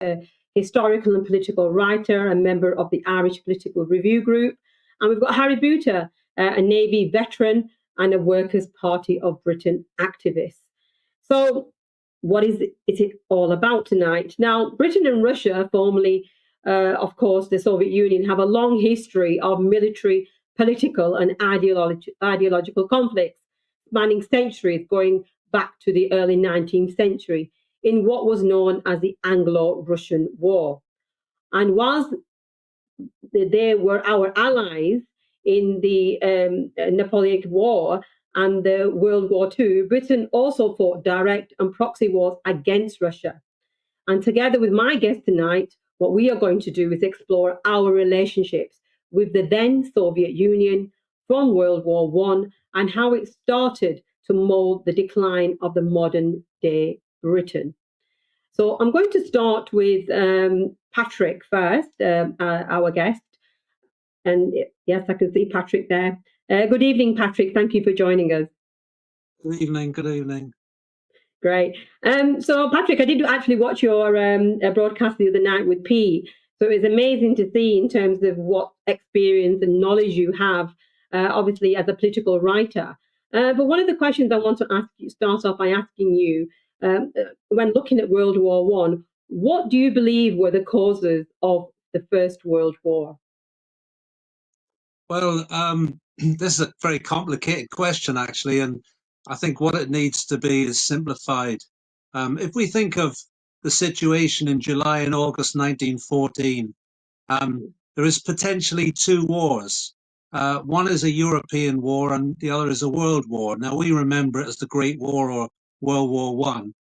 a historical and political writer, a member of the Irish Political Review Group. And we've got Harry Boota, a Navy veteran and a Workers' Party of Britain activist. So what is it all about tonight? Now, Britain and Russia, formerly, of course, the Soviet Union, have a long history of military, political and ideological conflicts, spanning centuries, going back to the early 19th century, in what was known as the Anglo-Russian War. And whilst they were our allies in the Napoleonic War and the World War II, Britain also fought direct and proxy wars against Russia. And together with my guest tonight, what we are going to do is explore our relationships with the then Soviet Union from World War I and how it started to mold the decline of the modern day Britain. So I'm going to start with Patrick first, our guest. And yes, I can see Patrick there. Good evening, Patrick. Thank you for joining us. Good evening. Good evening. Great. So, Patrick, I did actually watch your broadcast the other night with P. So it was amazing to see in terms of what experience and knowledge you have, obviously, as a political writer. But one of the questions I want to ask you, start off by asking you, when looking at World War I, what do you believe were the causes of the First World War? Well, this is a very complicated question, actually, and I think what it needs to be is simplified. If we think of the situation in July and August 1914, there is potentially two wars. One is a European war and the other is a world war. Now, we remember it as the Great War or World War One.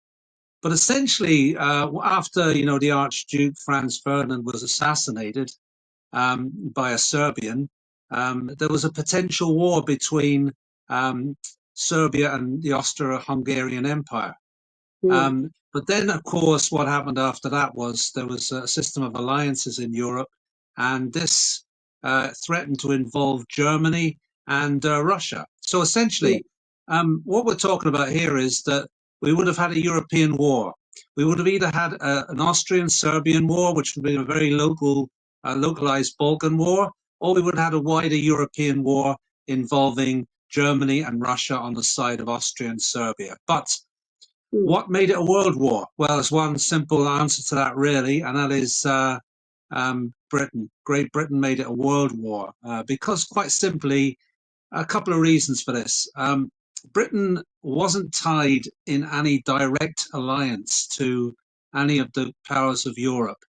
But essentially, after, the Archduke Franz Ferdinand was assassinated by a Serbian, there was a potential war between Serbia and the Austro-Hungarian Empire. But then, of course, what happened after that was there was a system of alliances in Europe, and this threatened to involve Germany and Russia. So essentially, what we're talking about here is that we would have had a European war. We would have either had an Austrian-Serbian war, which would be a very localized Balkan war, or we would have had a wider European war involving Germany and Russia on the side of Austria and Serbia. But what made it a world war? Well, there's one simple answer to that, really, and that is Britain. Great Britain made it a world war because, quite simply, a couple of reasons for this. Britain wasn't tied in any direct alliance to any of the powers of Europe.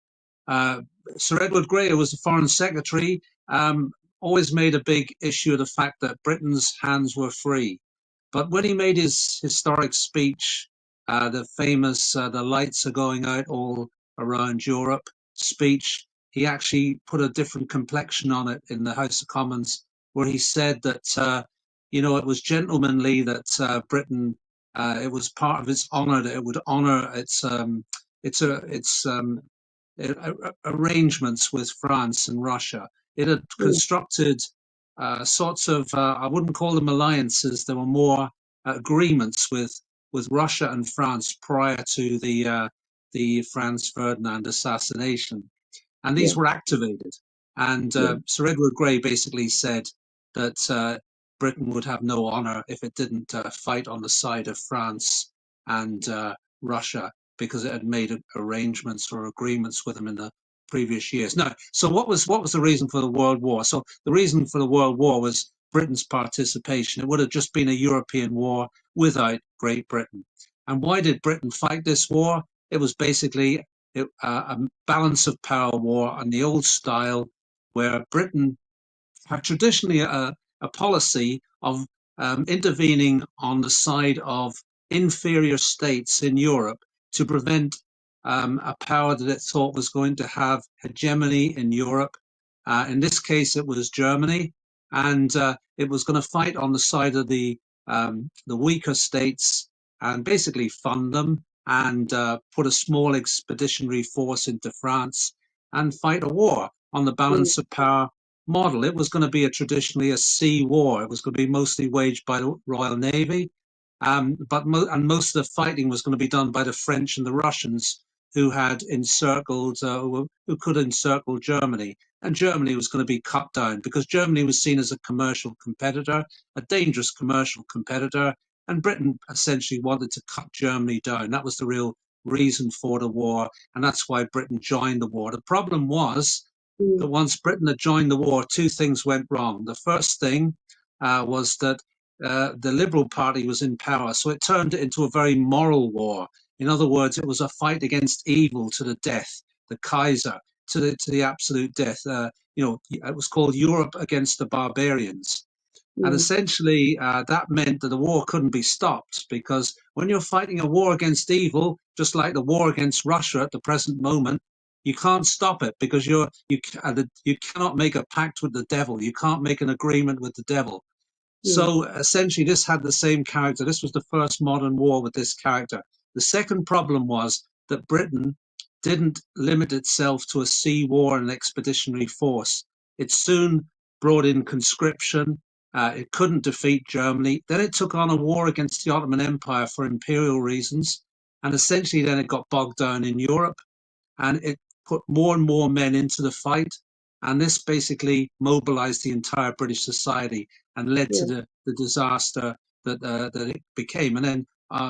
Sir Edward Grey, who was the Foreign Secretary, always made a big issue of the fact that Britain's hands were free. But when he made his historic speech, the famous "the lights are going out all around Europe" speech, he actually put a different complexion on it in the House of Commons, where he said that it was gentlemanly that Britain, it was part of its honour that it would honour its arrangements with France and Russia. It had constructed sorts of, I wouldn't call them alliances, there were more agreements with Russia and France prior to the Franz Ferdinand assassination. And these were activated. And Sir Edward Grey basically said that Britain would have no honour if it didn't fight on the side of France and Russia, because it had made arrangements or agreements with them in the previous years. Now, so what was the reason for the World War? So the reason for the World War was Britain's participation. It would have just been a European war without Great Britain. And why did Britain fight this war? It was basically a balance of power war on the old style, where Britain had traditionally a policy of intervening on the side of inferior states in Europe to prevent a power that it thought was going to have hegemony in Europe. In this case, it was Germany, and it was going to fight on the side of the weaker states and basically fund them and put a small expeditionary force into France and fight a war on the balance of power model. It was going to be traditionally a sea war. It was going to be mostly waged by the Royal Navy, but most of the fighting was going to be done by the French and the Russians, who had encircled, who could encircle Germany. And Germany was going to be cut down because Germany was seen as a commercial competitor, a dangerous commercial competitor. And Britain essentially wanted to cut Germany down. That was the real reason for the war. And that's why Britain joined the war. The problem was that once Britain had joined the war, two things went wrong. The first thing was that the Liberal Party was in power. So it turned it into a very moral war. In other words, it was a fight against evil to the death, the Kaiser to the absolute death. It was called Europe against the barbarians. And essentially, that meant that the war couldn't be stopped because when you're fighting a war against evil, just like the war against Russia at the present moment, you can't stop it because you cannot make a pact with the devil. You can't make an agreement with the devil. So essentially, this had the same character. This was the first modern war with this character. The second problem was that Britain didn't limit itself to a sea war and expeditionary force. It soon brought in conscription. It couldn't defeat Germany. Then it took on a war against the Ottoman Empire for imperial reasons. And essentially, then it got bogged down in Europe and it put more and more men into the fight. And this basically mobilized the entire British society and led to the disaster that it became. And then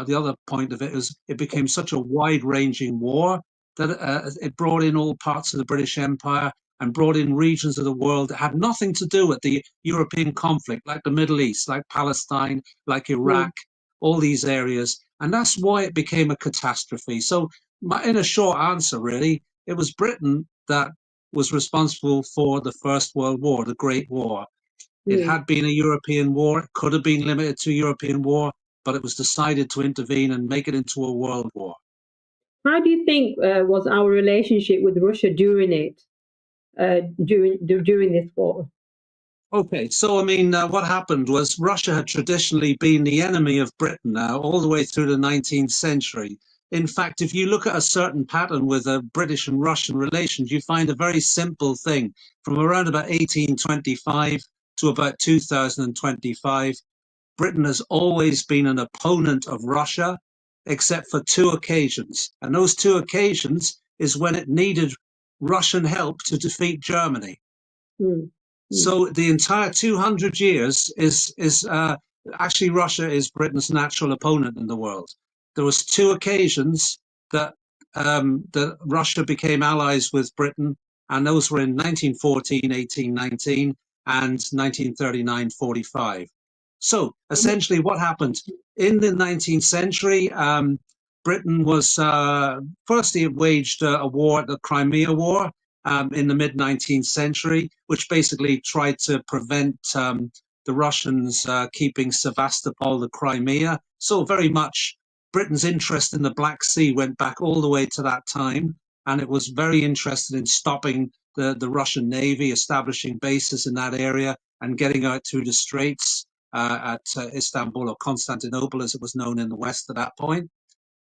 the other point of it is it became such a wide-ranging war that it brought in all parts of the British Empire and brought in regions of the world that had nothing to do with the European conflict, like the Middle East, like Palestine, like Iraq, all these areas. And that's why it became a catastrophe. So in a short answer, really, it was Britain that was responsible for the First World War, the Great War. It had been a European war. It could have been limited to a European war, but it was decided to intervene and make it into a world war. How do you think was our relationship with Russia during it, during this war? Okay, so I mean, what happened was Russia had traditionally been the enemy of Britain now all the way through the 19th century. In fact, if you look at a certain pattern with British and Russian relations, you find a very simple thing. From around about 1825 to about 2025, Britain has always been an opponent of Russia, except for two occasions. And those two occasions is when it needed Russian help to defeat Germany. So the entire 200 years is actually Russia is Britain's natural opponent in the world. There was two occasions that that Russia became allies with Britain, and those were in 1914, 1819, and 1939-45. So essentially, what happened in the 19th century? Britain was firstly waged a war, the Crimea War, in the mid-19th century, which basically tried to prevent the Russians keeping Sevastopol, the Crimea. So very much Britain's interest in the Black Sea went back all the way to that time, and it was very interested in stopping the Russian Navy, establishing bases in that area and getting out through the straits at Istanbul, or Constantinople as it was known in the West at that point.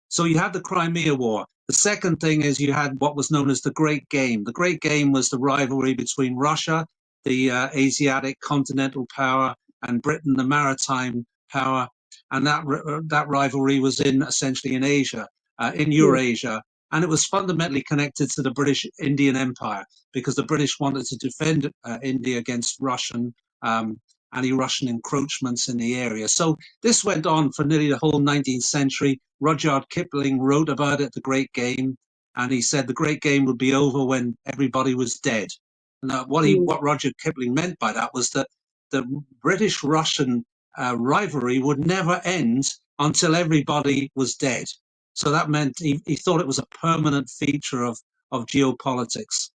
So you had the Crimea War. The second thing is you had what was known as the Great Game. The Great Game was the rivalry between Russia, the Asiatic continental power, and Britain, the maritime power. And that rivalry was essentially in Asia, in Eurasia. And it was fundamentally connected to the British Indian Empire because the British wanted to defend India against any Russian encroachments in the area. So this went on for nearly the whole 19th century. Rudyard Kipling wrote about it, The Great Game, and he said the Great Game would be over when everybody was dead. Now, what Rudyard Kipling meant by that was that the British-Russian rivalry would never end until everybody was dead. So that meant he thought it was a permanent feature of geopolitics.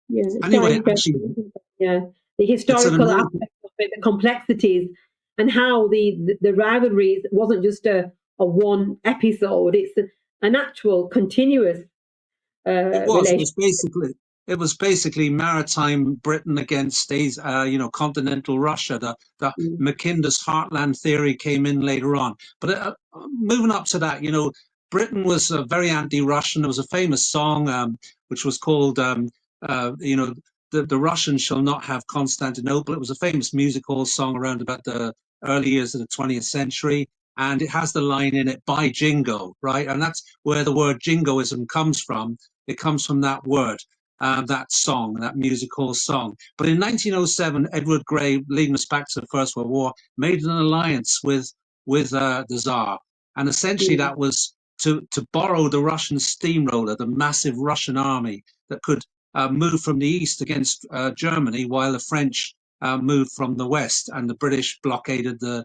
Yeah, it's anyway, actually, the historical aspect of it, the complexities, and how the rivalries wasn't just a one episode; it's an actual continuous relationship. It was basically maritime Britain against continental Russia. The Mackinder's heartland theory came in later on. But moving up to that, Britain was very anti-Russian. There was a famous song which was called, the Russians shall not have Constantinople. It was a famous music hall song around about the early years of the 20th century. and it has the line in it, "By Jingo," right? And that's where the word jingoism comes from. It comes from that word, that song, that music hall song. But in 1907, Edward Grey, leading us back to the First World War, made an alliance with the Tsar, and essentially mm, that was to borrow the Russian steamroller, the massive Russian army that could move from the east against Germany, while the French moved from the west, and the British blockaded the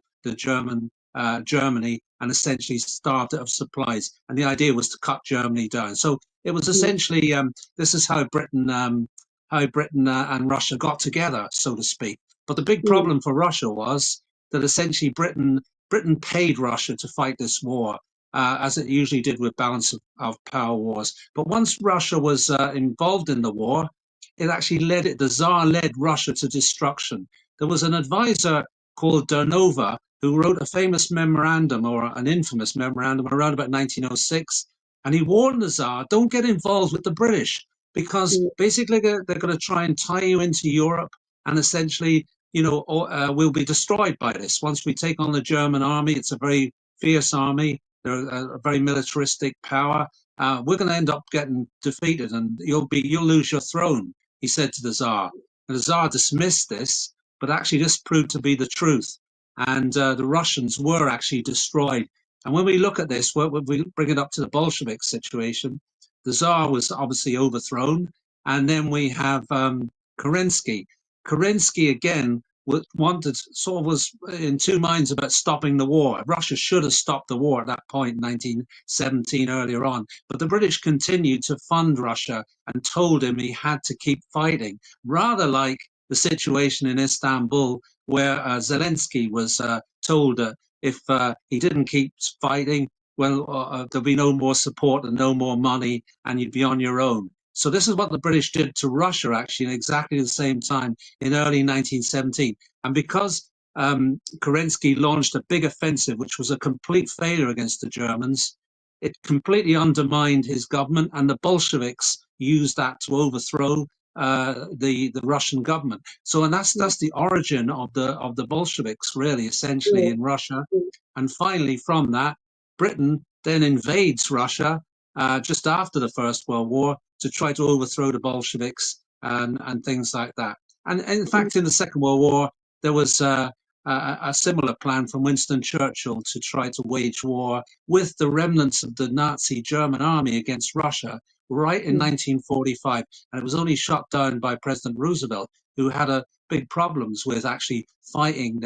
Germany and essentially starved it of supplies. And the idea was to cut Germany down. So it was mm, essentially this is how Britain and Russia got together, so to speak. But the big mm, problem for Russia was that essentially Britain paid Russia to fight this war. As it usually did with balance of power wars. But once Russia was involved in the war, it actually the Tsar led Russia to destruction. There was an advisor called Dernova who wrote a famous memorandum, or an infamous memorandum, around about 1906. And he warned the Tsar, don't get involved with the British, because mm, basically they're going to try and tie you into Europe, and essentially, we'll be destroyed by this. Once we take on the German army, it's a very fierce army. They're a very militaristic power. We're going to end up getting defeated, and you'll lose your throne, he said to the Tsar. And the Tsar dismissed this, but actually this proved to be the truth. And the Russians were actually destroyed. And when we look at this, when we bring it up to the Bolshevik situation, the Tsar was obviously overthrown. And then we have Kerensky. Kerensky, again, was in two minds about stopping the war. Russia should have stopped the war at that point in 1917, earlier on. But the British continued to fund Russia and told him he had to keep fighting, rather like the situation in Istanbul, where Zelensky was told that if he didn't keep fighting, well, there'll be no more support and no more money, and you'd be on your own. So this is what the British did to Russia, actually, at exactly the same time in early 1917. And because Kerensky launched a big offensive, which was a complete failure against the Germans, it completely undermined his government, and the Bolsheviks used that to overthrow the Russian government. So, and that's the origin of the Bolsheviks, really, essentially, mm, in Russia. mm, And finally, from that, Britain then invades Russia just after the First World War to try to overthrow the Bolsheviks and things like that. And in mm, fact, in the Second World War, there was a similar plan from Winston Churchill to try to wage war with the remnants of the Nazi German army against Russia right in mm. 1945. And it was only shot down by President Roosevelt, who had big problems with actually fighting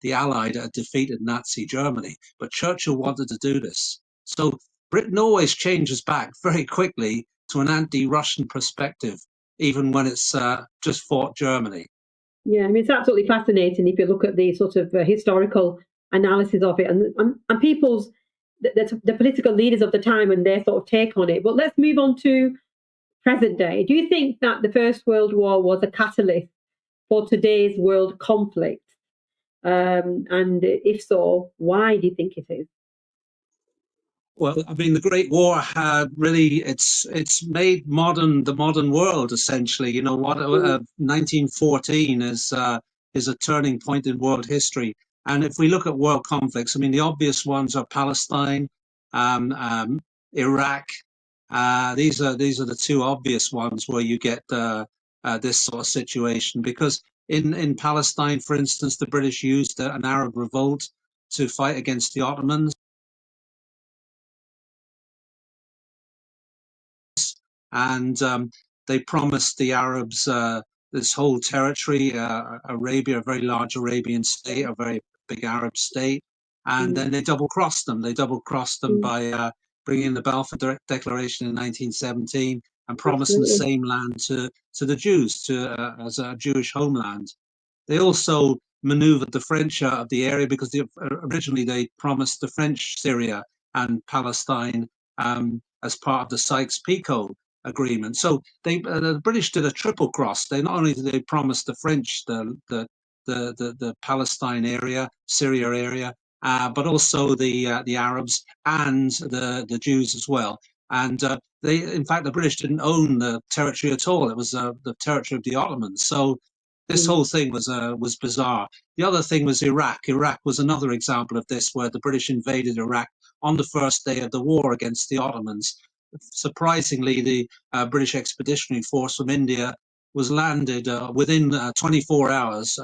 the Allied defeated Nazi Germany. But Churchill wanted to do this. So Britain always changes back very quickly to an anti-Russian perspective, even when it's just fought Germany. Yeah, I mean, it's absolutely fascinating if you look at the sort of historical analysis of it, and people's the political leaders of the time and their sort of take on it. But let's move on to present day. Do you think that the First World War was a catalyst for today's world conflict? And if so, why do you think it is? Well, I mean, the Great War had really it's made the modern world essentially. You know what? Mm, 1914 is a turning point in world history. And if we look at world conflicts, I mean, the obvious ones are Palestine, um, um, Iraq. These are the two obvious ones where you get this sort of situation. Because in Palestine, for instance, the British used an Arab revolt to fight against the Ottomans. And they promised the Arabs this whole territory, Arabia, a very large Arabian state, a very big Arab state, and mm, then they double crossed them. They double crossed them mm, by bringing the Balfour Declaration in 1917 and promising the absolutely. same land to the Jews as a Jewish homeland. They also maneuvered the French out of the area because originally they promised the French Syria and Palestine as part of the Sykes-Picot agreement. So the British did a triple cross. They not only did they promise the French the Palestine area, Syria area, but also the Arabs and the Jews as well. And in fact, the British didn't own the territory at all. It was the territory of the Ottomans. So This whole thing was bizarre. The other thing was Iraq. Iraq was another example of this, where the British invaded Iraq on the first day of the war against the Ottomans. Surprisingly, the British Expeditionary Force from India was landed within 24 hours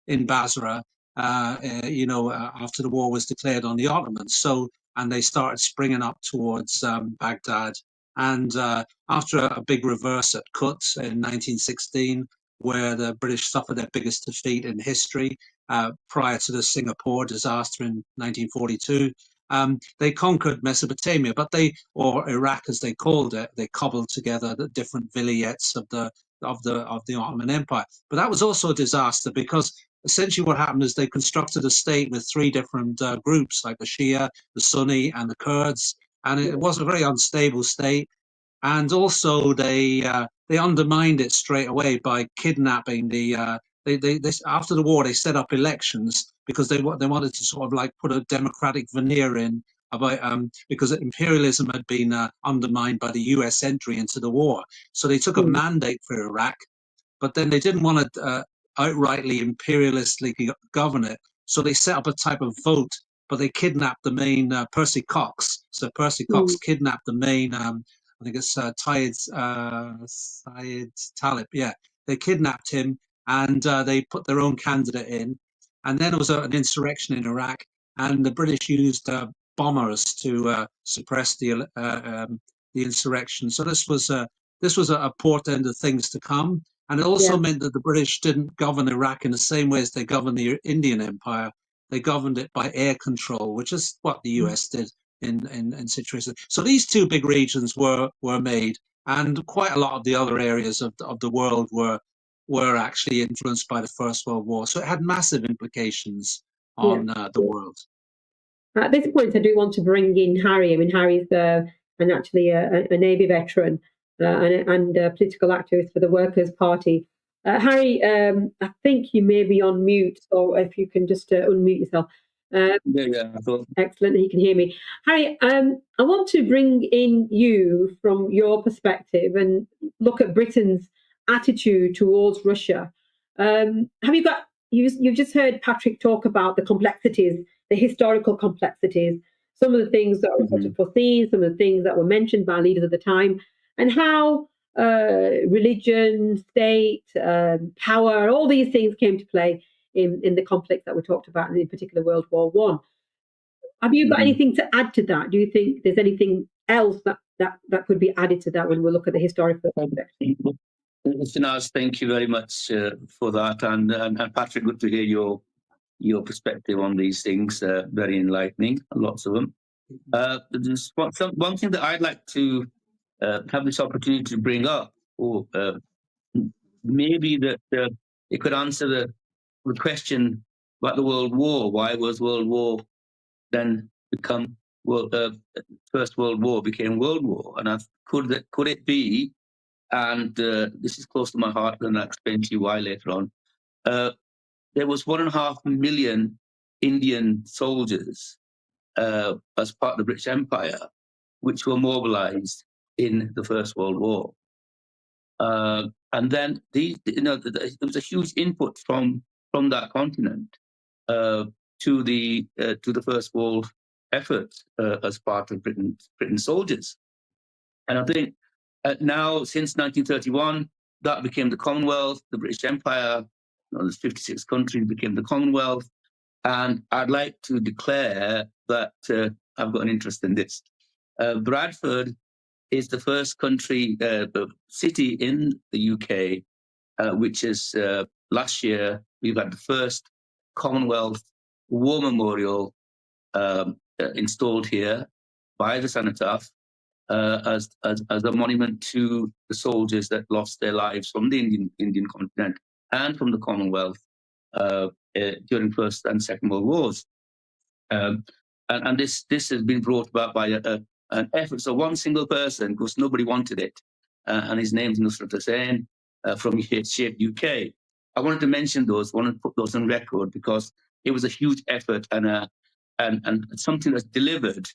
in Basra, after the war was declared on the Ottomans. So, and they started springing up towards Baghdad. And after a big reverse at Kut in 1916, where the British suffered their biggest defeat in history prior to the Singapore disaster in 1942. They conquered Mesopotamia, or Iraq as they called it. They cobbled together the different vilayets of the Ottoman Empire. But that was also a disaster, because essentially what happened is they constructed a state with three different groups, like the Shia, the Sunni, and the Kurds, and it was a very unstable state. And also they undermined it straight away by kidnapping the. They after the war they set up elections because they wanted to sort of like put a democratic veneer in about because imperialism had been undermined by the U.S. entry into the war. So they took a mandate for Iraq, but then they didn't want to outrightly imperialistically govern it. So they set up a type of vote, but they kidnapped the main Percy Cox. So Percy Cox kidnapped the main. I think it's Syed Talib. Yeah, they kidnapped him, and they put their own candidate in. And then there was an insurrection in Iraq, and the British used bombers to suppress the insurrection. So this was a portent of things to come. And it also meant that the British didn't govern Iraq in the same way as they governed the Indian Empire. They governed it by air control, which is what the US did in situations. So these two big regions were made, and quite a lot of the other areas of the world were actually influenced by the First World War. So it had massive implications on the world. At this point, I do want to bring in Harry. I mean, Harry's actually a Navy veteran and a political activist for the Workers' Party. Harry, I think you may be on mute, so if you can just unmute yourself. Excellent, he can hear me. Harry, I want to bring in you from your perspective and look at Britain's attitude towards Russia. Have you got? You've just heard Patrick talk about the complexities, the historical complexities, some of the things that were sort of foreseen, some of the things that were mentioned by leaders at the time, and how religion, state, power, all these things came to play in the conflicts that we talked about, in particular World War I. Have you got anything to add to that? Do you think there's anything else that could be added to that when we look at the historical context? Shanaz, thank you very much for that, and Patrick, good to hear your perspective on these things. Very enlightening, lots of them. There's one thing that I'd like to have this opportunity to bring up, or maybe that it could answer the question about the World War. Why was World War then become First World War became World War? And could it be? And this is close to my heart, and I'll explain to you why later on. There was 1.5 million Indian soldiers as part of the British Empire, which were mobilized in the First World War. And then there was a huge input from that continent to the First World effort as part of Britain's soldiers. And I think now, since 1931, that became the Commonwealth, the British Empire. There's 56 countries became the Commonwealth. And I'd like to declare that I've got an interest in this. Bradford is the first city in the UK, which is last year, we've had the first Commonwealth War Memorial installed here by the Cenotaph as a monument to the soldiers that lost their lives from the Indian continent and from the Commonwealth during First and Second World Wars. And this has been brought about by an effort. So one single person, because nobody wanted it, and his name's Nusrat Hussain from Shape UK. I wanted to mention those, wanted to put those on record because it was a huge effort and something that's delivered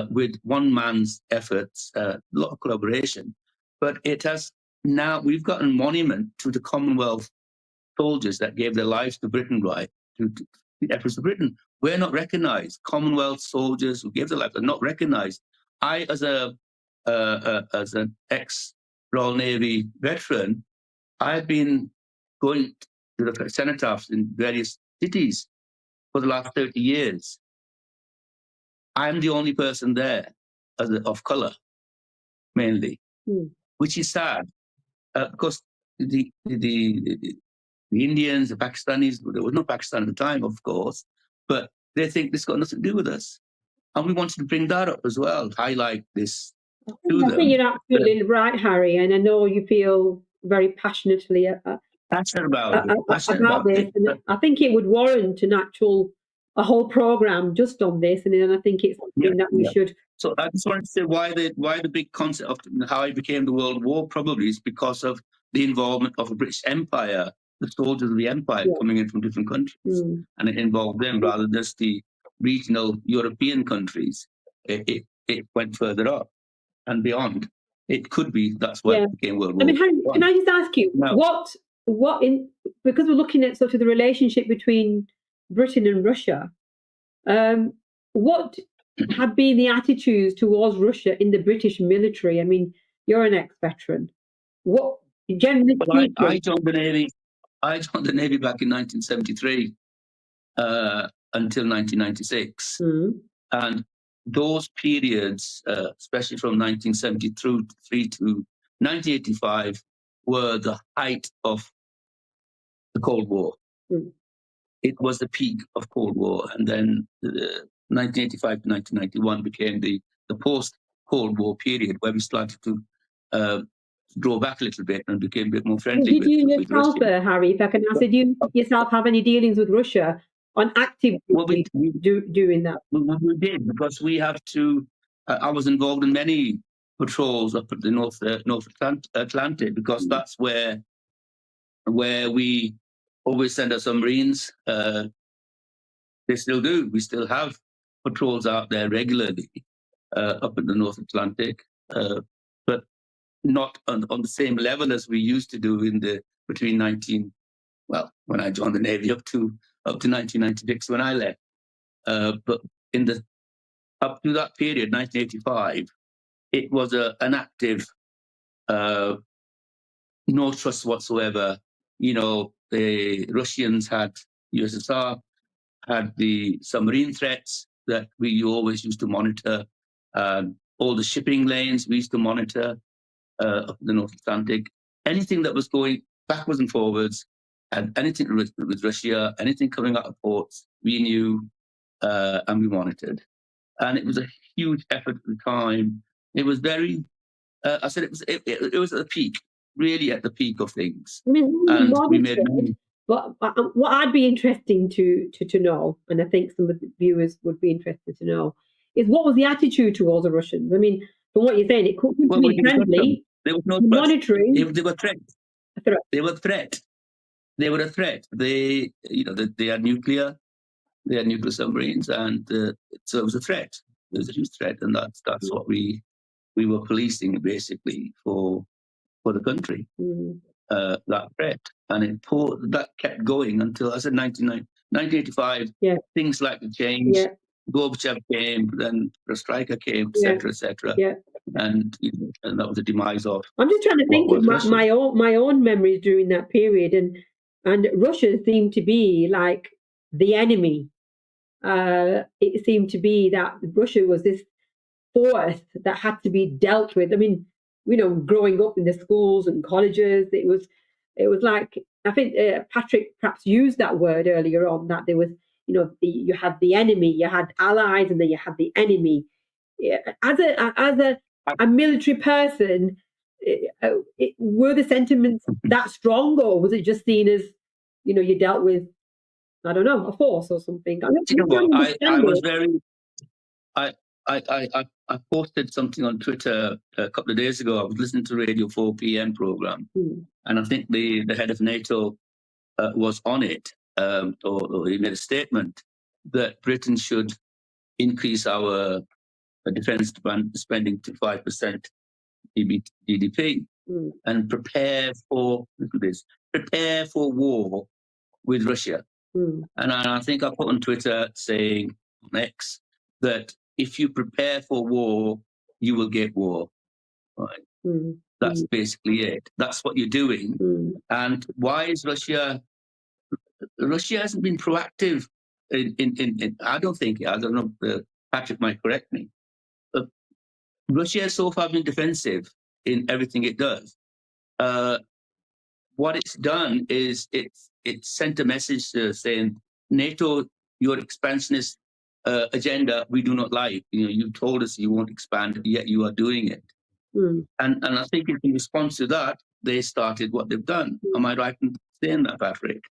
with one man's efforts, a lot of collaboration. But it has now, we've got a monument to the Commonwealth soldiers that gave their lives to Britain, right, to the efforts of Britain, were not recognized. Commonwealth soldiers who gave their lives are not recognized. I, as an ex-Royal Navy veteran, I've been going to the cenotaphs in various cities for the last 30 years. I'm the only person there of color, mainly, which is sad, because the Indians, the Pakistanis, there was no Pakistan at the time, of course, but they think this got nothing to do with us. And we wanted to bring that up as well, highlight this to them. I think you're absolutely right, Harry, and I know you feel very passionately passionate about this. And I think it would warrant a whole program just on this, and then I think it's something that we should. So I just wanted to say why the big concept of how it became the World War probably is because of the involvement of the British Empire, the soldiers of the Empire coming in from different countries, and it involved them rather than just the regional European countries. It went further up and beyond. It could be that's why it became World War. I mean, Harry, can I just ask you because we're looking at sort of the relationship between Britain and Russia, what have been the attitudes towards Russia in the British military? I mean, you're an ex-veteran. What generally speaking? I joined the Navy. I joined the Navy back in 1973 until 1996, and those periods, especially from 1973 to 1985, were the height of the Cold War. It was the peak of Cold War, and then 1985 to 1991 became the post-Cold War period where we started to draw back a little bit and became a bit more friendly. Did you yourself, Harry, if I can ask, did you yourself have any dealings with Russia on active doing that? We did, because we have to. I was involved in many patrols up at the North Atlantic, because that's where we always send our submarines. They still do. We still have patrols out there regularly up in the North Atlantic, but not on the same level as we used to do when I joined the Navy up to 1996 when I left. But up to that period, 1985, it was an active, no trust whatsoever. You know, the Russians USSR had the submarine threats that we always used to monitor. All the shipping lanes we used to monitor up the North Atlantic. Anything that was going backwards and forwards, and anything with Russia, anything coming out of ports, we knew and we monitored. And it was a huge effort at the time. It was very, I said it was at the peak, really at the peak of things. I mean, and we made but what I'd be interesting to know, and I think some of the viewers would be interested to know, is what was the attitude towards the Russians? I mean, from what you're saying, it could be friendly. There was no monitoring. They were threats. They were threat. They were a threat. They had nuclear. They had nuclear submarines, and so it was a threat. It was a huge threat, and that's what we were policing basically for the country. That threat, and that kept going until, I said, 1985. Things like the change. Gorbachev came, then the striker came, etc. And that was the demise of. I'm just trying to think of my own memories during that period, and Russia seemed to be like the enemy. It seemed to be that Russia was this force that had to be dealt with. I mean, growing up in the schools and colleges, it was like, I think Patrick perhaps used that word earlier on, that there was, you had the enemy, you had allies, and then you had the enemy. As a military person, were the sentiments that strong, or was it just seen as, you dealt with, I don't know, a force or something? I posted something on Twitter a couple of days ago. I was listening to Radio 4 PM program, and I think the head of NATO was on it, or he made a statement that Britain should increase our defense spending to 5% GDP and prepare for war with Russia. Mm. And I think I put on Twitter saying, on X, that if you prepare for war, you will get war. Right? Mm. That's basically it. That's what you're doing. Mm. And why is Russia? Russia hasn't been proactive in I don't know, Patrick might correct me, but Russia has so far been defensive in everything it does. What it's done is it's sent a message saying, NATO, your expansionist agenda, we do not like. You told us you won't expand, yet you are doing it. Mm. And I think in response to that, they started what they've done. Am I right in saying that, Patrick?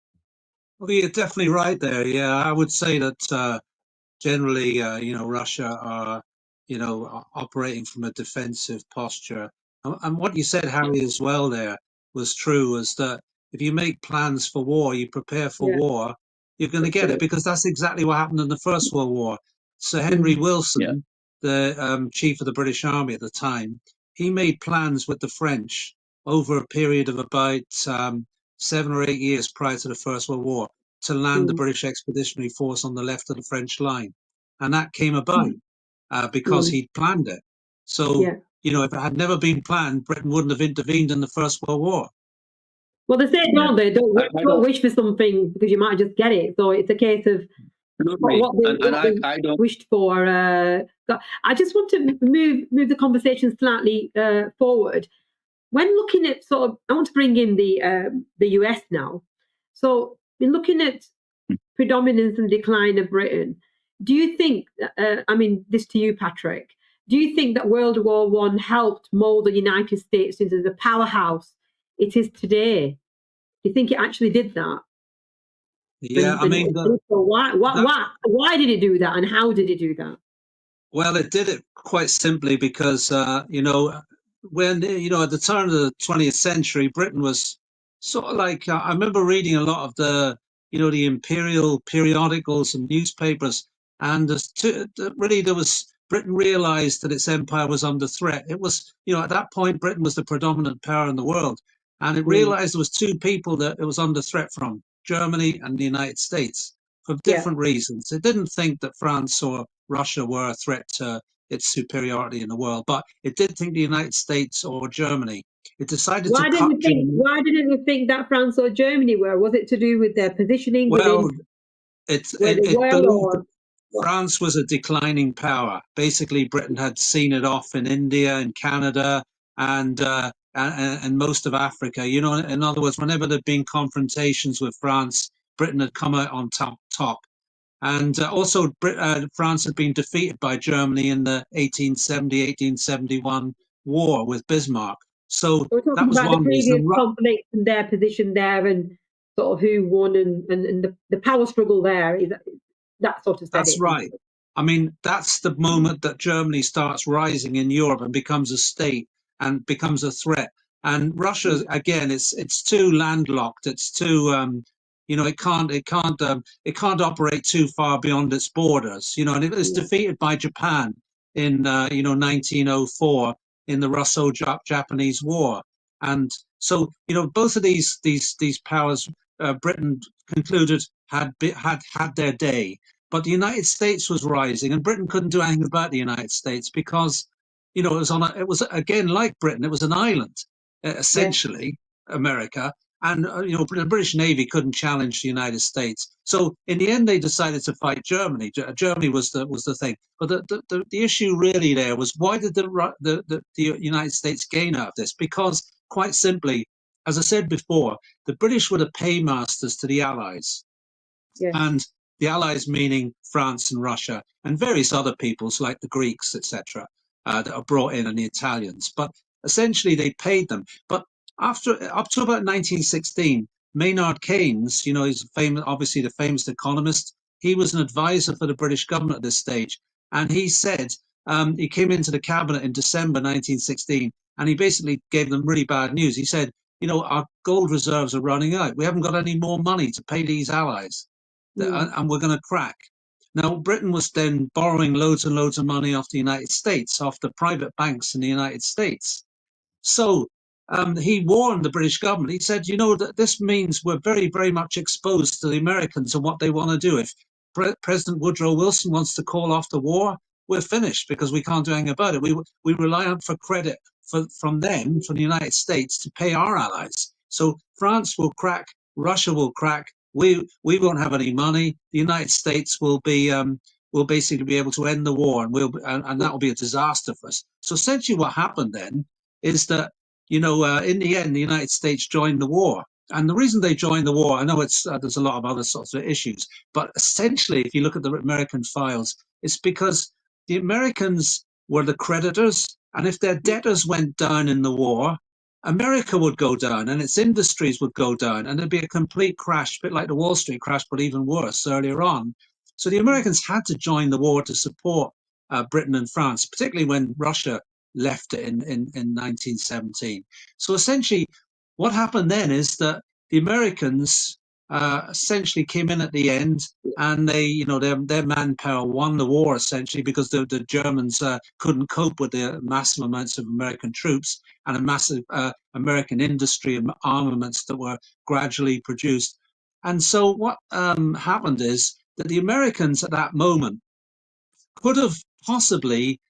Well, you're definitely right there. Yeah, I would say that generally, Russia are, operating from a defensive posture. And what you said, Harry, as well there was true, was that if you make plans for war, you prepare for Yeah, war, you're going to that's get it, it. because that's exactly what happened in the First World War. Sir Henry Mm. Wilson, the chief of the British Army at the time, he made plans with the French over a period of about 7 or 8 years prior to the First World War to land the Mm. British Expeditionary Force on the left of the French line. And that came about because Mm. he'd planned it. So, Yeah. if it had never been planned, Britain wouldn't have intervened in the First World War. Well, they say, Yeah. don't they? I Don't wish for something because you might just get it. So it's a case of Absolutely. what they I don't. wished for. I just want to move the conversation slightly forward. When looking at I want to bring in the US now. So, in looking at predominance and decline of Britain, do you think? I mean, this to you, Patrick. Do you think that World War One helped mold the United States into the powerhouse it is today? Do you think it actually did that? Yeah, I mean, Why did it do that, and how did it do that? well, it did it quite simply because, when, at the turn of the 20th century, Britain was sort of like, I remember reading a lot of the imperial periodicals and newspapers, and Britain realized that its empire was under threat. It was, at that point, Britain was the predominant power in the world, and it Mm. realized there was two people that it was under threat from, Germany and the United States, for Yeah. different reasons. It didn't think that France or Russia were a threat to its superiority in the world, but it did think the United States or Germany. It decided to cut Germany. Why didn't you think that France or Germany were? Was it to do with their positioning Well, within where they it were, believed or what? France was a declining power. Basically, Britain had seen it off in India and Canada and most of Africa. In other words, whenever there'd been confrontations with France, Britain had come out on top. And also, France had been defeated by Germany in the 1870-1871 war with Bismarck. So We're that talking was about the one previous reason. conflict and their position there, and sort of who won, and the power struggle there. Is that sort of said That's it? right. I mean, that's the moment that Germany starts rising in Europe and becomes a state and becomes a threat. And Russia, again, it's too landlocked. It's too, it can't operate too far beyond its borders. And it was Yeah. defeated by Japan in 1904 in the Russo-Japanese War. And so, both of these powers, Britain concluded had their day. But the United States was rising, and Britain couldn't do anything about the United States because, it was again like Britain. It was an island, Yeah. essentially, America, and the British Navy couldn't challenge the United States. So in the end, they decided to fight Germany. Germany was the thing. But the issue really there was, why did the United States gain out of this? Because quite simply, as I said before, the British were the paymasters to the Allies. Yeah. And the Allies meaning France and Russia and various other peoples like the Greeks, etc., that are brought in, and the Italians. But essentially, they paid them. But up to about 1916, Maynard Keynes, he's obviously the famous economist. He was an advisor for the British government at this stage, and he said, he came into the cabinet in December 1916, and he basically gave them really bad news. He said, our gold reserves are running out. We haven't got any more money to pay these allies. And we're going to crack. Now, Britain was then borrowing loads and loads of money off the United States, off the private banks in the United States. So he warned the British government. He said, you know, that this means we're very, very much exposed to the Americans and what they want to do. If President Woodrow Wilson wants to call off the war, we're finished because we can't do anything about it. We rely on for credit from them, from the United States, to pay our allies. So France will crack, Russia will crack. We won't have any money. The United States will basically be able to end the war, and that will be a disaster for us. So essentially, what happened then is that, you know, in the end, the United States joined the war. And the reason they joined the war, I know it's there's a lot of other sorts of issues, but essentially, if you look at the American files, it's because the Americans were the creditors, and if their debtors went down in the war, America would go down and its industries would go down, and there'd be a complete crash, a bit like the Wall Street crash, but even worse earlier on. So the Americans had to join the war to support Britain and France, particularly when Russia left it in 1917. So essentially, what happened then is that the Americans essentially came in at the end, and they, you know, their manpower won the war essentially because the Germans couldn't cope with the massive amounts of American troops and a massive American industry and armaments that were gradually produced. And so what happened is that the Americans at that moment could have possibly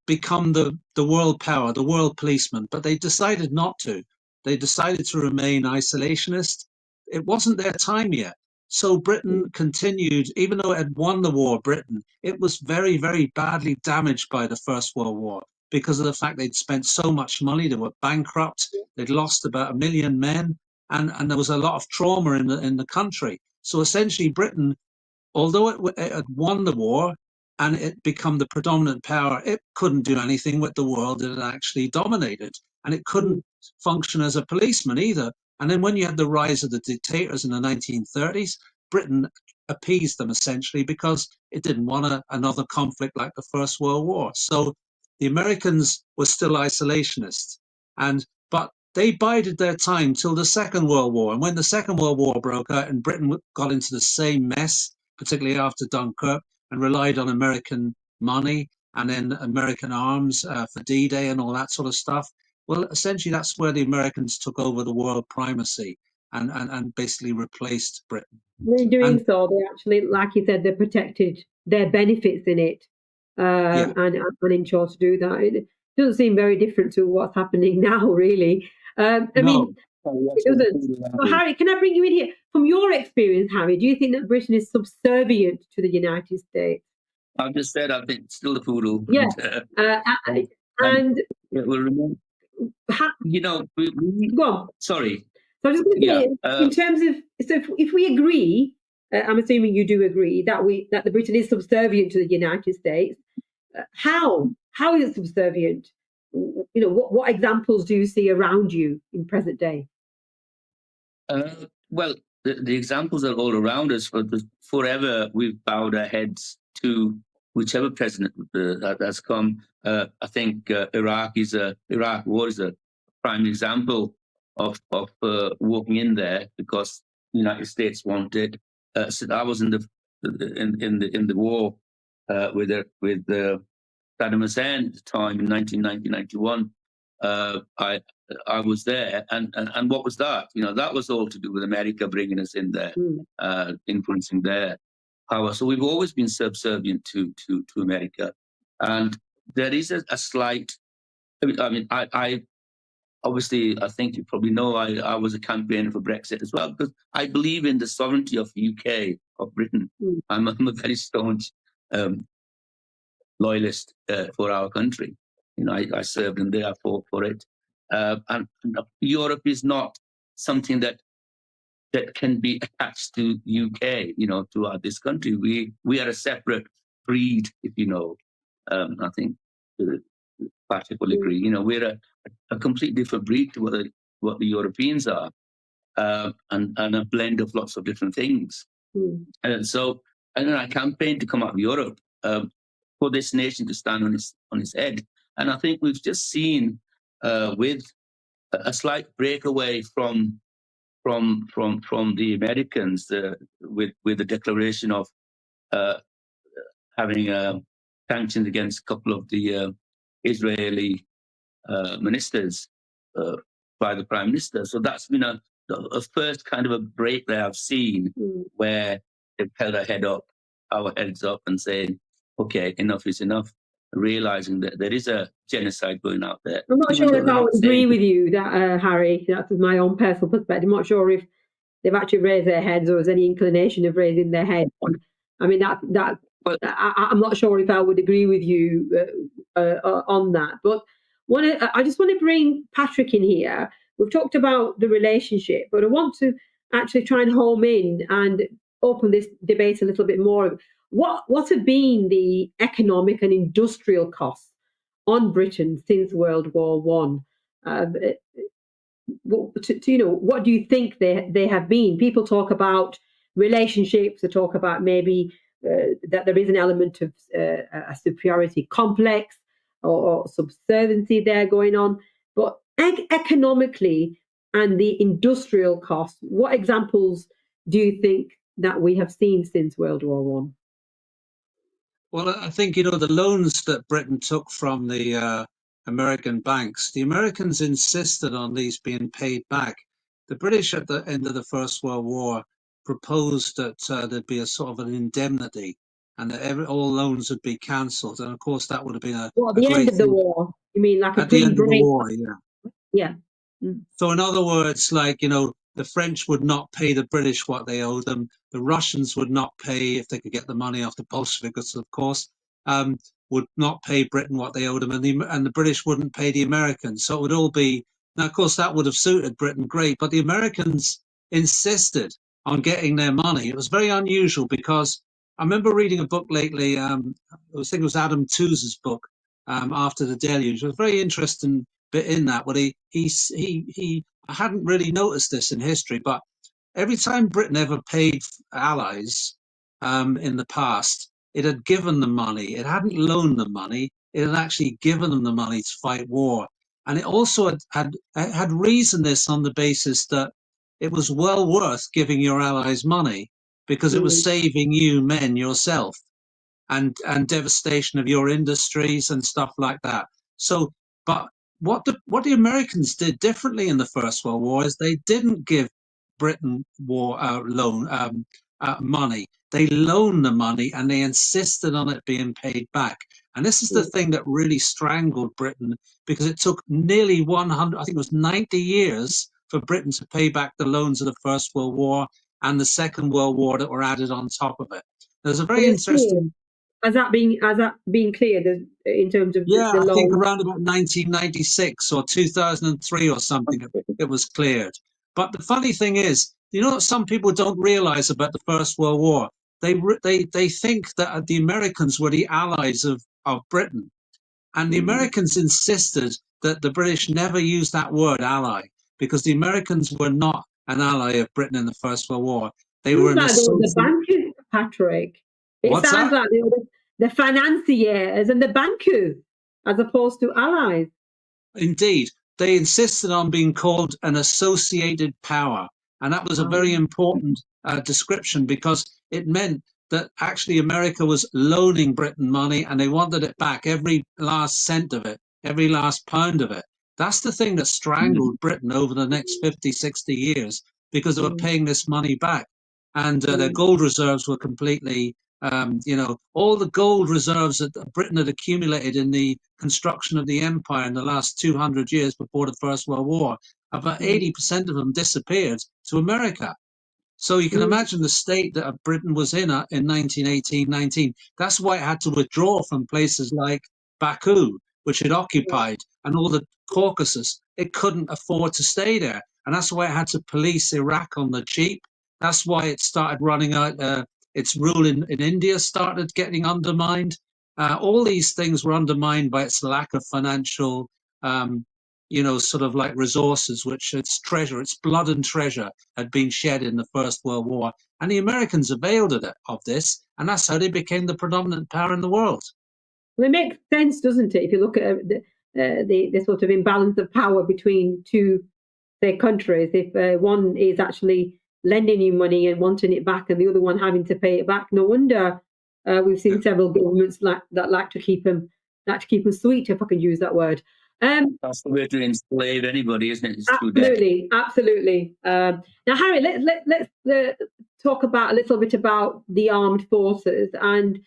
become the world power, the world policeman, but they decided not to. They decided to remain isolationist. It wasn't their time yet. So Britain continued, even though it had won the war, Britain, it was very, very badly damaged by the First World War because of the fact they'd spent so much money. They were bankrupt. They'd lost about 1 million men, and there was a lot of trauma in the country. So essentially, Britain, although it had won the war and it become the predominant power, it couldn't do anything with the world that it actually dominated. And it couldn't function as a policeman either. And then when you had the rise of the dictators in the 1930s, Britain appeased them essentially because it didn't want another conflict like the First World War. So the Americans were still isolationists. But they bided their time till the Second World War. And when the Second World War broke out and Britain got into the same mess, particularly after Dunkirk, and relied on American money and then American arms for D-Day and all that sort of stuff. Well, essentially, that's where the Americans took over the world primacy and basically replaced Britain. In doing so, they actually, like you said, they protected their benefits in it and ensured to do that. It doesn't seem very different to what's happening now, really. I mean, it doesn't. So, Harry, can I bring you in here? From your experience, Harry, do you think that Britain is subservient to the United States? I've just said I think still the poodle. Yeah. And we'll remember. You know, go on. Sorry. So I'm just going to say, in terms of, so if we agree, I'm assuming you do agree that the Britain is subservient to the United States. How is it subservient? You know, what examples do you see around you in present day? Well, the examples are all around us. Forever, we've bowed our heads to whichever president has come. I think Iraq war is a prime example of walking in there because the United States wanted. So I was in the war with Saddam Hussein at the time in 1990-91. I was there, and what was that? You know, that was all to do with America bringing us in there, influencing their power. So we've always been subservient to America, and there is a slight. I mean, I obviously, I think you probably know, I was a campaigner for Brexit as well because I believe in the sovereignty of the UK, of Britain. I'm a very staunch loyalist for our country. You know, I served and there for it. And Europe is not something that can be attached to UK, you know, to this country. We are a separate breed, if you know. I think Patrick will agree. You know, we're a completely different breed to what the Europeans are, and a blend of lots of different things. And so, and then I campaigned to come out of Europe for this nation to stand on its head. And I think we've just seen with a slight breakaway from the Americans with the declaration of having sanctions against a couple of the Israeli ministers. by the Prime Minister. So that's been a first kind of a break that I've seen where they've held our heads up and saying, okay, enough is enough, realizing that there is a genocide going out there. I'm not sure if I would agree with you, that Harry. That's my own personal perspective. I'm not sure if they've actually raised their heads or there's any inclination of raising their heads. I mean, I'm not sure if I would agree with you on that. But I just want to bring Patrick in here. We've talked about the relationship, but I want to actually try and home in and open this debate a little bit more. What have been the economic and industrial costs on Britain since World War One? What do you think they have been? People talk about relationships. They talk about maybe that there is an element of a superiority complex or subserviency there going on. But economically and the industrial costs, what examples do you think that we have seen since World War One? Well, I think, the loans that Britain took from the American banks, the Americans insisted on these being paid back. The British at the end of the First World War proposed that there'd be a sort of an indemnity and that all loans would be cancelled. And of course, that would have been at the end of the war. You mean like a pre-break? At the end of the war, yeah. Yeah. So in other words, like, the French would not pay the British what they owed them. The Russians would not pay, if they could get the money off the Bolsheviks, of course, would not pay Britain what they owed them, and the British wouldn't pay the Americans. So it would all be, now, of course, that would have suited Britain great, but the Americans insisted on getting their money. It was very unusual because I remember reading a book lately, I think it was Adam Tooze's book, After the Deluge. It was a very interesting bit in that, but I hadn't really noticed this in history, but every time Britain ever paid allies in the past, it had given them money. It hadn't loaned them money. It had actually given them the money to fight war. And it also had reasoned this on the basis that it was well worth giving your allies money because it was saving you men yourself and devastation of your industries and stuff like that. So, but what the Americans did differently in the First World War is they didn't give Britain money. They loaned the money and they insisted on it being paid back. And this is the thing that really strangled Britain because it took nearly 100, I think it was 90 years for Britain to pay back the loans of the First World War and the Second World War that were added on top of it. There's a very interesting... Has that been cleared in terms of the loan? I think around about 1996 or 2003 or something, it was cleared. But the funny thing is, what some people don't realize about the First World War? They think that the Americans were the allies of Britain. And the Americans insisted that the British never used that word ally because the Americans were not an ally of Britain in the First World War. They were an associate. The bankers, Patrick. It sounds like the financiers and the bankers as opposed to allies. Indeed. They insisted on being called an associated power. And that was a very important description because it meant that actually America was loaning Britain money and they wanted it back, every last cent of it, every last pound of it. That's the thing that strangled Britain over the next 50, 60 years because they were paying this money back. And their gold reserves were completely, all the gold reserves that Britain had accumulated in the construction of the empire in the last 200 years before the First World War, about 80% of them disappeared to America. So you can imagine the state that Britain was in 1918-19. That's why it had to withdraw from places like Baku, which it occupied, and all the Caucasus. It couldn't afford to stay there. And that's why it had to police Iraq on the cheap. That's why it started running out. Its rule in India started getting undermined. All these things were undermined by its lack of financial sort of like resources, which its treasure, its blood and treasure had been shed in the First World War. And the Americans availed of this, and that's how they became the predominant power in the world. Well, it makes sense, doesn't it, if you look at the sort of imbalance of power between two, say, countries. If one is actually lending you money and wanting it back and the other one having to pay it back, no wonder we've seen several governments like to keep them sweet, if I can use that word. That's the way to enslave anybody, isn't it? It's through death. Absolutely, absolutely. Now, Harry, let's talk about a little bit about the armed forces and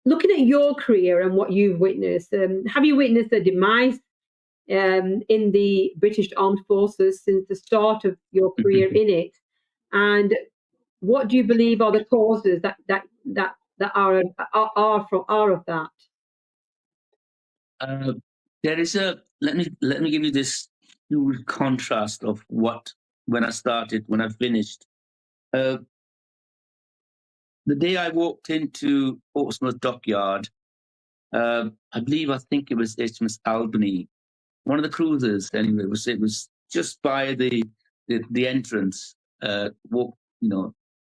looking at your career and what you've witnessed. Have you witnessed the demise in the British Armed Forces since the start of your career in it? And what do you believe are the causes that are of that? There is a let me give you this huge contrast of what when I started, when I finished. The day I walked into Portsmouth Dockyard, I think it was HMS Albany, one of the cruisers. Anyway, it was just by the entrance.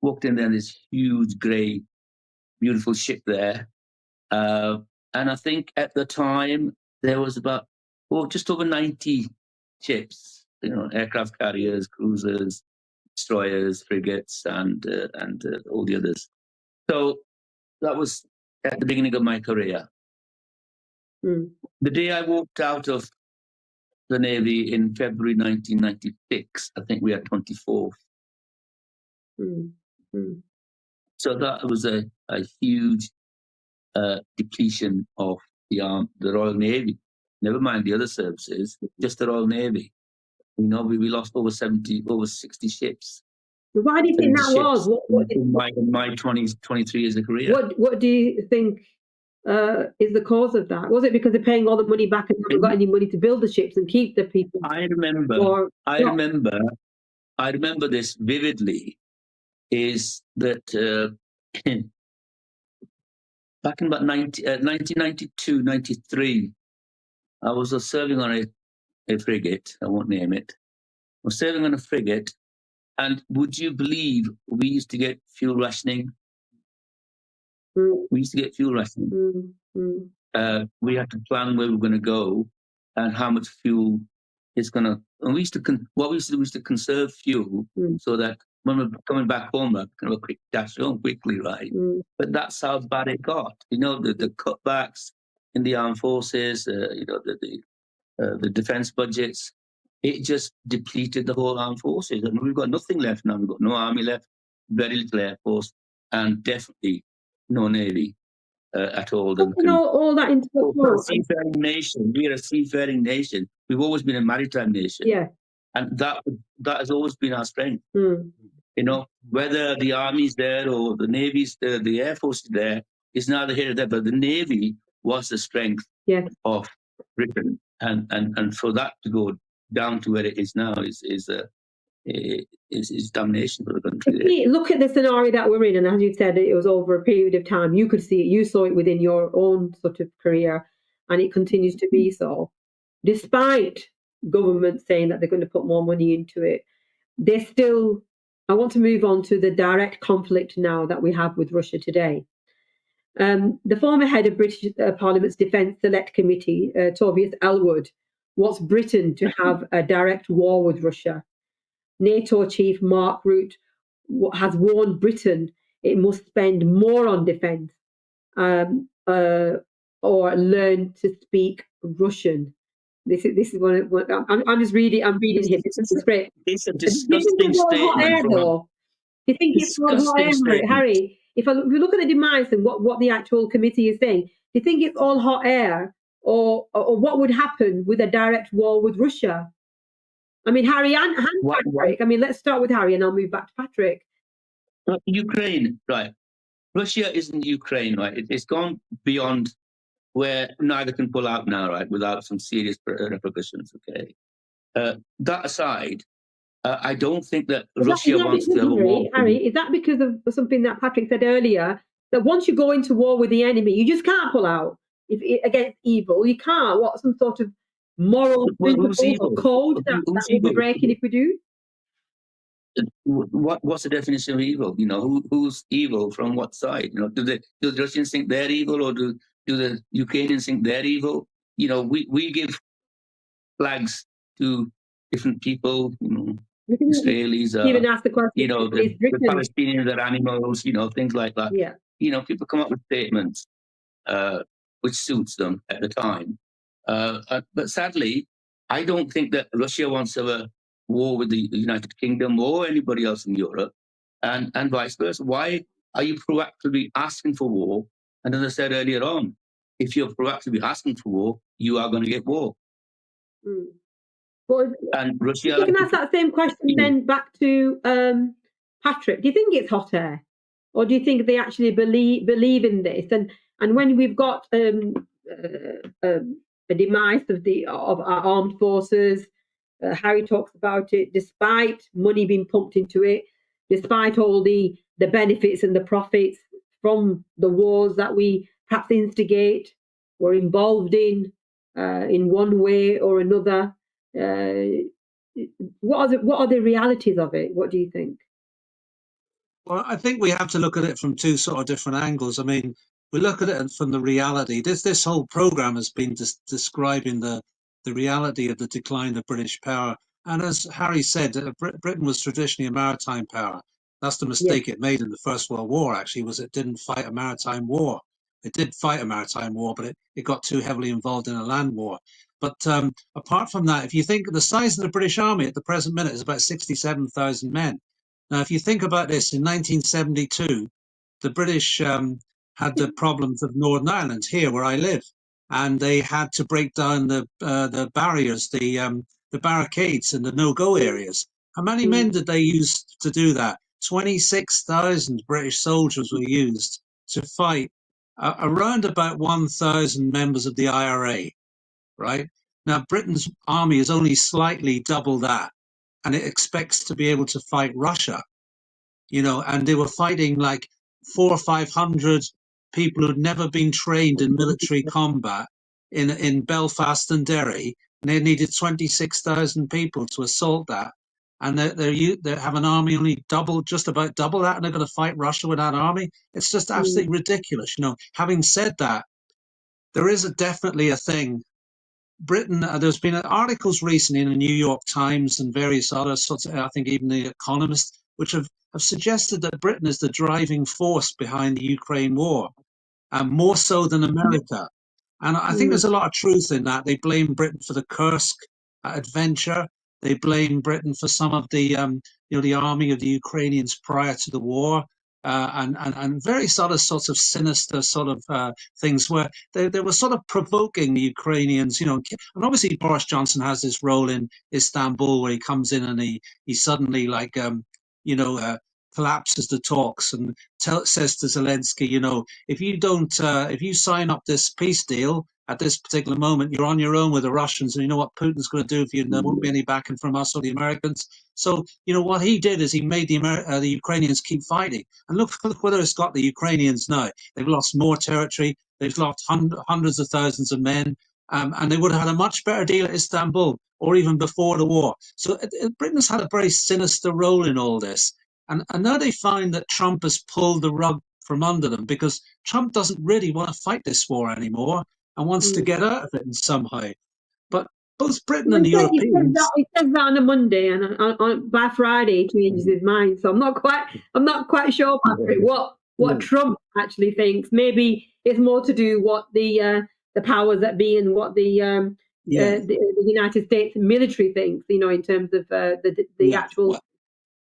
Walked in there, this huge grey, beautiful ship there. And I think at the time there was about just over 90 ships, aircraft carriers, cruisers, destroyers, frigates, and all the others. So that was at the beginning of my career. The day I walked out of the Navy in February 1996, I think we had 24. So that was a huge depletion of the Royal Navy. Never mind the other services, just the Royal Navy. We lost over 60 ships. Why do you think that was? In my 23 years of career. What do you think is the cause of that? Was it because they're paying all the money back and haven't got any money to build the ships and keep the people? I remember this vividly. Is that back in about 1992, 93, I was serving on a frigate. I won't name it. I was serving on a frigate, and would you believe we used to get fuel rationing? We used to get fuel rationing. We had to plan where we were going to go and how much fuel it's going to. And we used to conserve fuel so that when we're coming back home, we're kind of a quick dash home quickly, right? But that's how bad it got. The cutbacks in the armed forces, the defense budgets, it just depleted the whole armed forces. And we've got nothing left now. We've got no army left, very little air force, and definitely no navy at all. All that into we're a seafaring nation. We're a seafaring nation. We've always been a maritime nation. Yeah. And that has always been our strength. Whether the army's there or the navy's there, the air force is there, is neither here nor there. But the navy was the strength of Britain, and for that to go down to where it is now is damnation for the country. Look at the scenario that we're in, and as you said, it was over a period of time. You could see it. You saw it within your own sort of career, and it continues to be so, despite government saying that they're going to put more money into it. They're still. I want to move on to the direct conflict now that we have with Russia today. The former head of British Parliament's Defence Select Committee, Tobias Ellwood, wants Britain to have a direct war with Russia. NATO chief Mark Rutte has warned Britain it must spend more on defence or learn to speak Russian. This is one. I'm just reading. I'm reading here. It's a disgusting statement. Do you think it's hot air, Harry? If you look at the demise and what the actual committee is saying, do you think it's all hot air, or what would happen with a direct war with Russia? I mean, Harry and Patrick. I mean, let's start with Harry, and I'll move back to Patrick. Ukraine, right? Russia isn't Ukraine, right? It's gone beyond where neither can pull out now, right, without some serious repercussions, okay? That aside, I don't think that Russia wants to have a war. Harry, is that because of something that Patrick said earlier, that once you go into war with the enemy, you just can't pull out against evil? You can't. What, some sort of moral principle or code that will be breaking if we do? What's the definition of evil? Who's evil from what side? Do the Russians think they're evil, or do the Ukrainians think they're evil? We give flags to different people. Israelis are, even ask the question. The Palestinians are animals. Things like that. Yeah. People come up with statements which suits them at the time. But sadly, I don't think that Russia wants to have a war with the United Kingdom or anybody else in Europe, and vice versa. Why are you proactively asking for war? And as I said earlier on, if you're proactively asking for war, you are going to get war. Well, and Russia, you can ask that same question then back to Patrick. Do you think it's hot air, or do you think they actually believe in this? And when we've got a demise of our armed forces, Harry talks about it. Despite money being pumped into it, despite all the benefits and the profits from the wars that we perhaps instigate or involved in one way or another. What are the realities of it? What do you think? Well, I think we have to look at it from two sort of different angles. I mean, we look at it from the reality. This whole program has been describing the reality of the decline of British power. And as Harry said, Britain was traditionally a maritime power. That's the mistake it made in the First World War, actually, was it didn't fight a maritime war. It did fight a maritime war, but it got too heavily involved in a land war. But apart from that, if you think the size of the British Army at the present minute is about 67,000 men. Now, if you think about this, in 1972, the British had the problems of Northern Ireland, here where I live, and they had to break down the barriers, the barricades in the no-go areas. How many men did they use to do that? 26,000 British soldiers were used to fight around about 1,000 members of the IRA, right? Now, Britain's army is only slightly double that, and it expects to be able to fight Russia, and they were fighting like 400 or 500 people who'd never been trained in military combat in Belfast and Derry, and they needed 26,000 people to assault that. And they have an army only just about double that, and they're going to fight Russia with that army. It's just absolutely ridiculous. Having said that, there is definitely a thing. Britain, there's been articles recently in the New York Times and various other sorts of, I think even The Economist, which have suggested that Britain is the driving force behind the Ukraine war, more so than America. And I think there's a lot of truth in that. They blame Britain for the Kursk adventure. They blame Britain for some of the, the arming of the Ukrainians prior to the war. And various other sorts of sinister sort of things where they were sort of provoking the Ukrainians, and obviously Boris Johnson has this role in Istanbul where he comes in and he suddenly collapses the talks and says to Zelensky, if you sign up this peace deal at this particular moment, you're on your own with the Russians, and you know what Putin's going to do if there won't be any backing from us or the Americans. So, what he did is he made the Ukrainians keep fighting. And look whether it's got the Ukrainians now. They've lost more territory. They've lost hundreds of thousands of men. And they would have had a much better deal at Istanbul or even before the war. So Britain's had a very sinister role in all this. And now they find that Trump has pulled the rug from under them because Trump doesn't really want to fight this war anymore and wants to get out of it in somehow. But both Britain and the Europeans. He says that on a Monday, and by Friday he changes his mind. So I'm not quite sure, Patrick, what Trump actually thinks. Maybe it's more to do what the powers that be and what the United States military thinks. In terms of the actual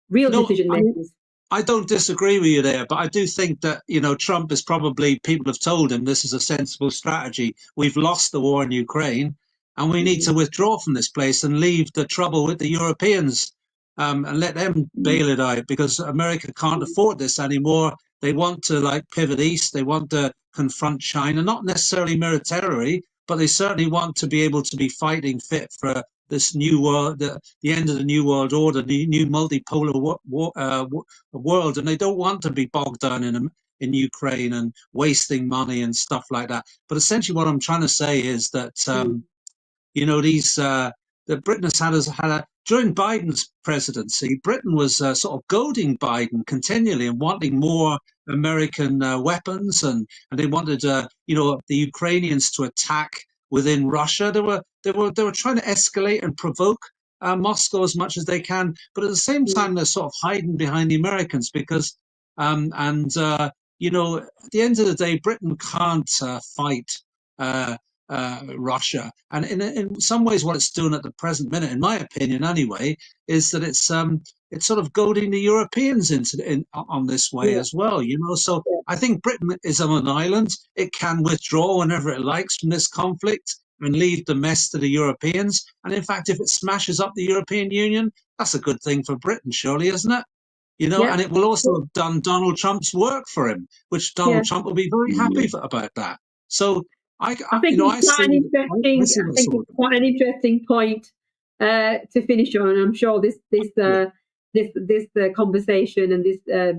real decision makers. I don't disagree with you there, but I do think that, Trump is probably, people have told him this is a sensible strategy. We've lost the war in Ukraine and we need to withdraw from this place and leave the trouble with the Europeans and let them bail it out because America can't afford this anymore. They want to pivot east. They want to confront China, not necessarily militarily, but they certainly want to be able to be fighting fit for this new world, the end of the new world order, the new multipolar world, and they don't want to be bogged down in Ukraine and wasting money and stuff like that. But essentially, what I'm trying to say is that that Britain has had during Biden's presidency, Britain was sort of goading Biden continually and wanting more American weapons, and they wanted the Ukrainians to attack within Russia. They were trying to escalate and provoke Moscow as much as they can, but at the same time they're sort of hiding behind the Americans because at the end of the day, Britain can't fight Russia. And in some ways, what it's doing at the present minute, in my opinion anyway, is that it's sort of goading the Europeans on this way Yeah. as well, you know. So Yeah. I think Britain is on an island. It can withdraw whenever it likes from this conflict and leave the mess to the Europeans. And in fact, if it smashes up the European Union, that's a good thing for Britain, surely, isn't it? You know, Yeah. and it will also have done Donald Trump's work for him, which Yeah. Donald Trump will be very happy about that. So I think I it's quite an I interesting. see I that think sort it's quite an interesting point to finish on. And I'm sure this conversation and this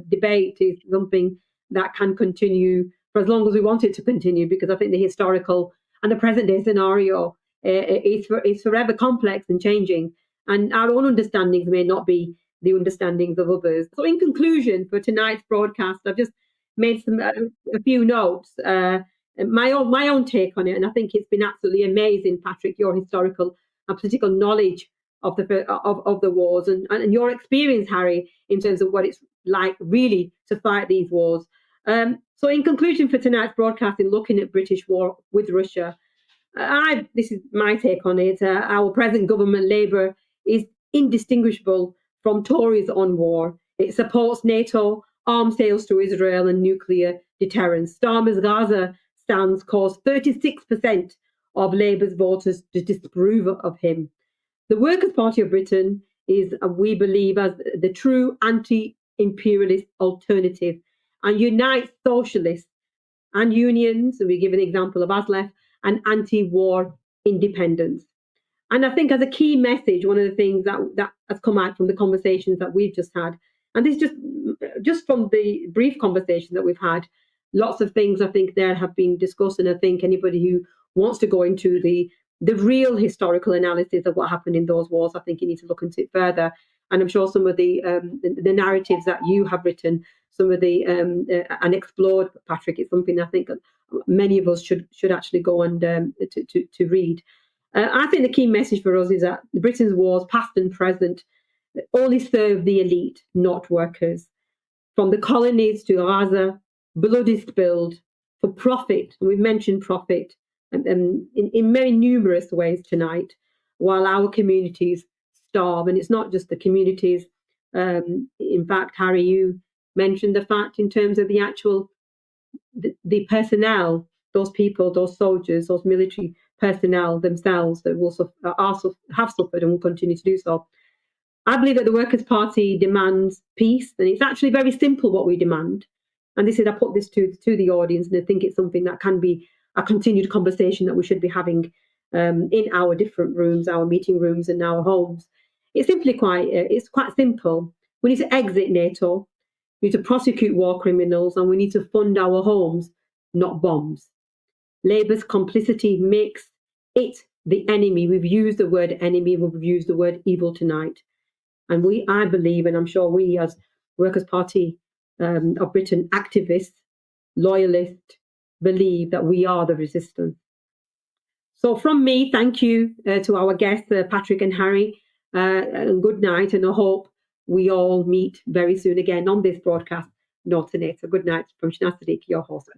debate is something that can continue for as long as we want it to continue, because I think the historical and the present day scenario is forever complex and changing, and our own understandings may not be the understandings of others. So, in conclusion, for tonight's broadcast, I've just made a few notes. My own take on it, and I think it's been absolutely amazing, Patrick, your historical and political knowledge of the wars, and your experience, Harry, in terms of what it's like really to fight these wars. So, in conclusion, for tonight's broadcast, in looking at British war with Russia, this is my take on it. Our present government, Labour, is indistinguishable from Tories on war. It supports NATO, arms sales to Israel, and nuclear deterrence. Starmer's Gaza stance caused 36% of Labour's voters to disapprove of him. The Workers' Party of Britain is, we believe, as the true anti-imperialist alternative and unites socialists and unions, and we give an example of ASLEF, and anti-war independence. And I think as a key message, one of the things that has come out from the conversations that we've just had, and this just from the brief conversation that we've had, lots of things I think there have been discussed, and I think anybody who wants to go into the real historical analysis of what happened in those wars, I think you need to look into it further. And I'm sure some of the narratives that you have written, some of the and explored, Patrick, it's something I think many of us should actually go and to read. I think the key message for us is that Britain's wars, past and present, only serve the elite, not workers. From the colonies to Gaza, blood is spilled for profit, and we've mentioned profit in very numerous ways tonight, while our communities starve. And it's not just the communities. In fact, Harry, you mentioned the fact in terms of the actual the personnel, those people, those soldiers, those military personnel themselves that have suffered and will continue to do so. I believe that the Workers' Party demands peace, and it's actually very simple what we demand. And I put this to the audience, and I think it's something that can be a continued conversation that we should be having in our different rooms, our meeting rooms, and our homes. It's quite simple. We need to exit NATO. We need to prosecute war criminals, and we need to fund our homes, not bombs. Labour's complicity makes it the enemy. We've used the word enemy, we've used the word evil tonight. And I believe, and I'm sure we as Workers' Party of Britain activists, loyalists, believe that we are the resistance. So from me, thank you to our guests, Patrick and Harry, and good night. And I hope we all meet very soon again on this broadcast, No2Nato. Good night from Shanaz, Saddique, your host.